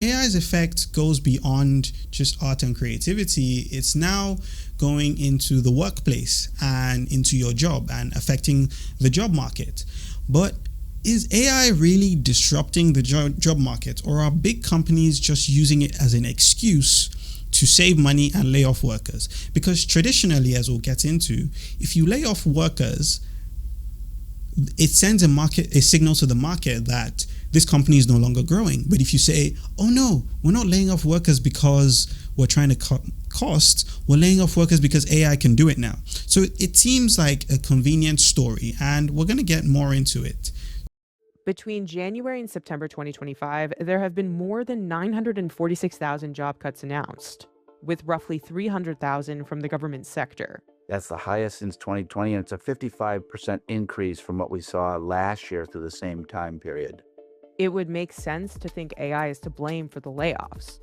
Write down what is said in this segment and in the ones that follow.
AI's effect goes beyond just art and creativity. It's now going into the workplace and into your job and affecting the job market. But is AI really disrupting the job market, or are big companies just using it as an excuse to save money and lay off workers? Because traditionally, as we'll get into, if you lay off workers, it sends a signal to the market that this company is no longer growing. But if you say, oh no, we're not laying off workers because we're trying to cut costs, we're laying off workers because AI can do it now. So it seems like a convenient story, and we're going to get more into it. Between January and September 2025, there have been more than 946,000 job cuts announced, with roughly 300,000 from the government sector. That's the highest since 2020, and it's a 55% increase from what we saw last year through the same time period. It would make sense to think AI is to blame for the layoffs.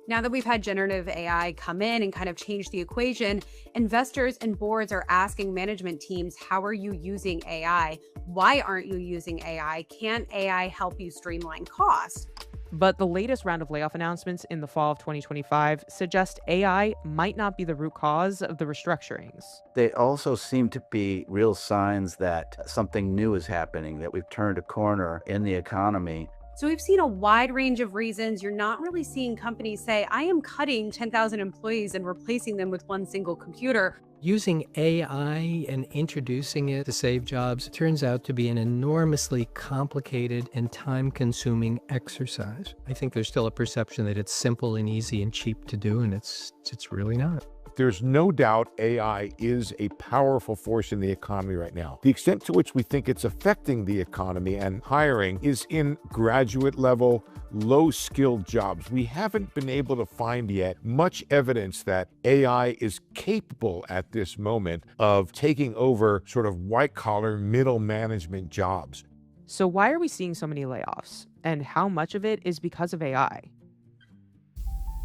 Now that we've had generative AI come in and kind of change the equation, investors and boards are asking management teams, how are you using AI? Why aren't you using AI? Can AI help you streamline costs? But the latest round of layoff announcements in the fall of 2025 suggest AI might not be the root cause of the restructurings. They also seem to be real signs that something new is happening, that we've turned a corner in the economy. So we've seen a wide range of reasons. You're not really seeing companies say, I am cutting 10,000 employees and replacing them with one single computer. Using AI and introducing it to save jobs turns out to be an enormously complicated and time-consuming exercise. I think there's still a perception that it's simple and easy and cheap to do, and it's really not. There's no doubt AI is a powerful force in the economy right now. The extent to which we think it's affecting the economy and hiring is in graduate level, low-skilled jobs. We haven't been able to find yet much evidence that AI is capable at this moment of taking over sort of white-collar, middle management jobs. So why are we seeing so many layoffs? And how much of it is because of AI?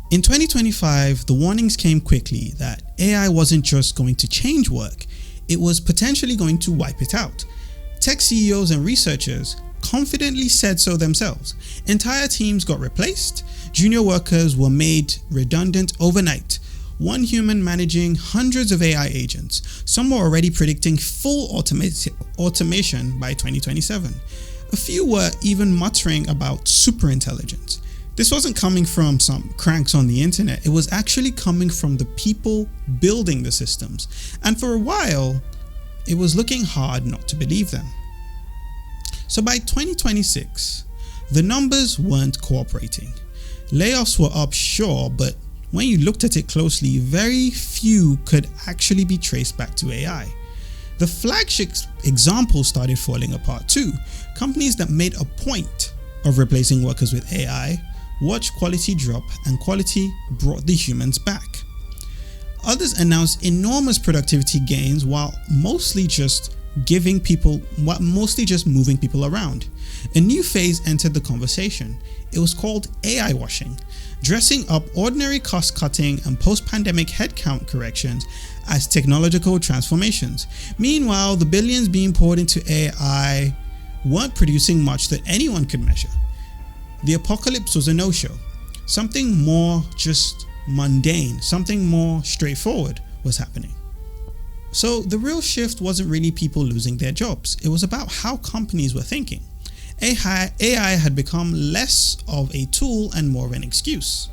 In 2025, the warnings came quickly that AI wasn't just going to change work, it was potentially going to wipe it out. Tech CEOs and researchers confidently said so themselves. Entire teams got replaced, junior workers were made redundant overnight, one human managing hundreds of AI agents. Some were already predicting full automation by 2027. A few were even muttering about superintelligence. This wasn't coming from some cranks on the internet, it was actually coming from the people building the systems. And for a while, it was looking hard not to believe them. So by 2026, the numbers weren't cooperating. Layoffs were up, sure, but when you looked at it closely, very few could actually be traced back to AI. The flagship examples started falling apart too. Companies that made a point of replacing workers with AI watched quality drop, and quality brought the humans back. Others announced enormous productivity gains while mostly just moving people around. A new phase entered the conversation. It was called AI washing, dressing up ordinary cost-cutting and post-pandemic headcount corrections as technological transformations. Meanwhile, the billions being poured into AI weren't producing much that anyone could measure. The apocalypse was a no-show. Something more just mundane, something more straightforward was happening. So the real shift wasn't really people losing their jobs. It was about how companies were thinking. AI had become less of a tool and more of an excuse.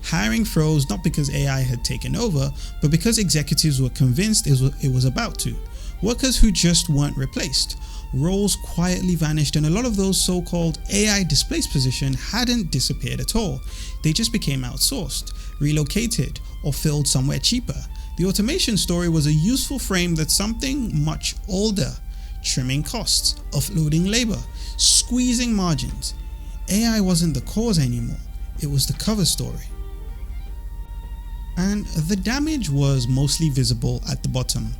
Hiring froze not because AI had taken over, but because executives were convinced it was about to. Workers who just weren't replaced. Roles quietly vanished, and a lot of those so-called AI displaced positions hadn't disappeared at all. They just became outsourced, relocated, or filled somewhere cheaper. The automation story was a useful frame that something much older, trimming costs, offloading labor, squeezing margins. AI wasn't the cause anymore, it was the cover story. And the damage was mostly visible at the bottom.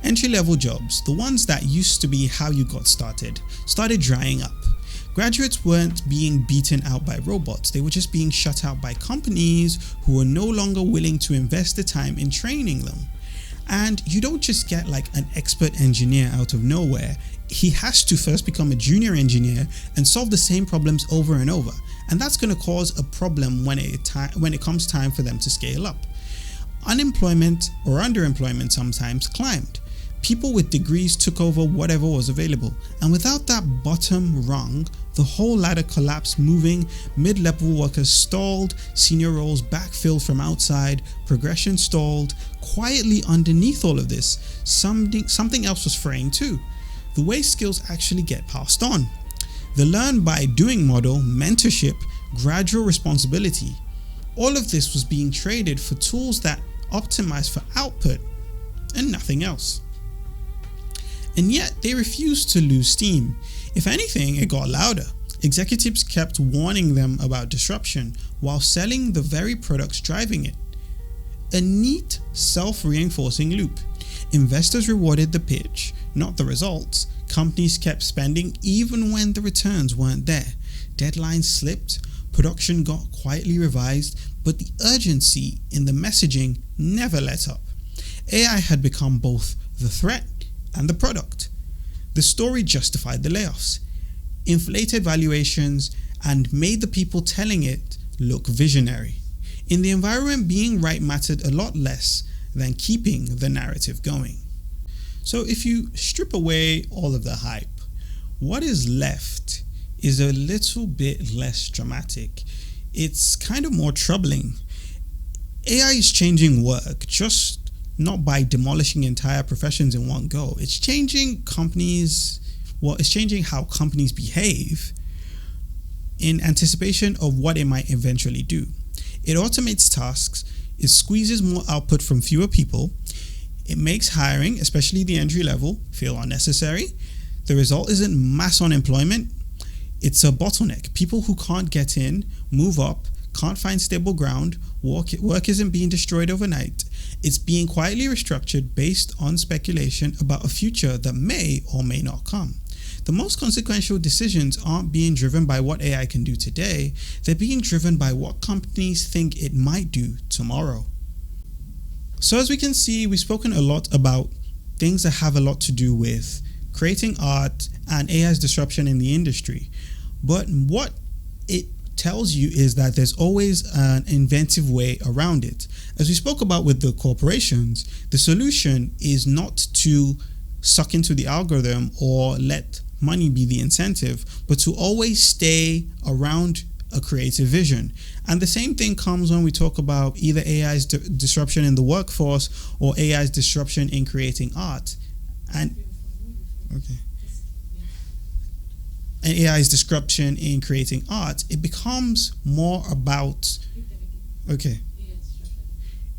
Entry-level jobs, the ones that used to be how you got started drying up. Graduates weren't being beaten out by robots, they were just being shut out by companies who were no longer willing to invest the time in training them. And you don't just get like an expert engineer out of nowhere. He has to first become a junior engineer and solve the same problems over and over. and that's going to cause a problem when it comes time for them to scale up. Unemployment or underemployment sometimes climbed. People with degrees took over whatever was available, and without that bottom rung, the whole ladder collapsed, moving. Mid-level workers stalled, senior roles backfilled from outside, progression stalled. Quietly underneath all of this, something else was fraying too. The way skills actually get passed on. The learn by doing model, mentorship, gradual responsibility. All of this was being traded for tools that optimize for output and nothing else. And yet they refused to lose steam. If anything, it got louder. Executives kept warning them about disruption while selling the very products driving it. A neat, self-reinforcing loop. Investors rewarded the pitch, not the results. Companies kept spending even when the returns weren't there. Deadlines slipped, production got quietly revised, but the urgency in the messaging never let up. AI had become both the threat and the product. The story justified the layoffs, inflated valuations, and made the people telling it look visionary. In the environment, being right mattered a lot less than keeping the narrative going. So if you strip away all of the hype, what is left is a little bit less dramatic. It's kind of more troubling. AI is changing work, just not by demolishing entire professions in one go. It's changing it's changing how companies behave in anticipation of what it might eventually do. It automates tasks, it squeezes more output from fewer people, it makes hiring, especially the entry level, feel unnecessary. The result isn't mass unemployment, it's a bottleneck. People who can't get in, move up, can't find stable ground, work isn't being destroyed overnight. It's being quietly restructured based on speculation about a future that may or may not come. The most consequential decisions aren't being driven by what AI can do today, they're being driven by what companies think it might do tomorrow. So as we can see, we've spoken a lot about things that have a lot to do with creating art and AI's disruption in the industry. But what it tells you is that there's always an inventive way around it. As we spoke about with the corporations, the solution is not to suck into the algorithm or let money be the incentive, but to always stay around a creative vision. And the same thing comes when we talk about either AI's disruption in the workforce or AI's disruption in creating art. And AI's disruption in creating art, it becomes more about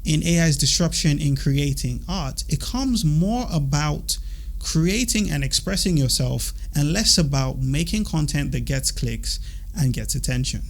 in AI's disruption in creating art, it comes more about creating and expressing yourself and less about making content that gets clicks and gets attention.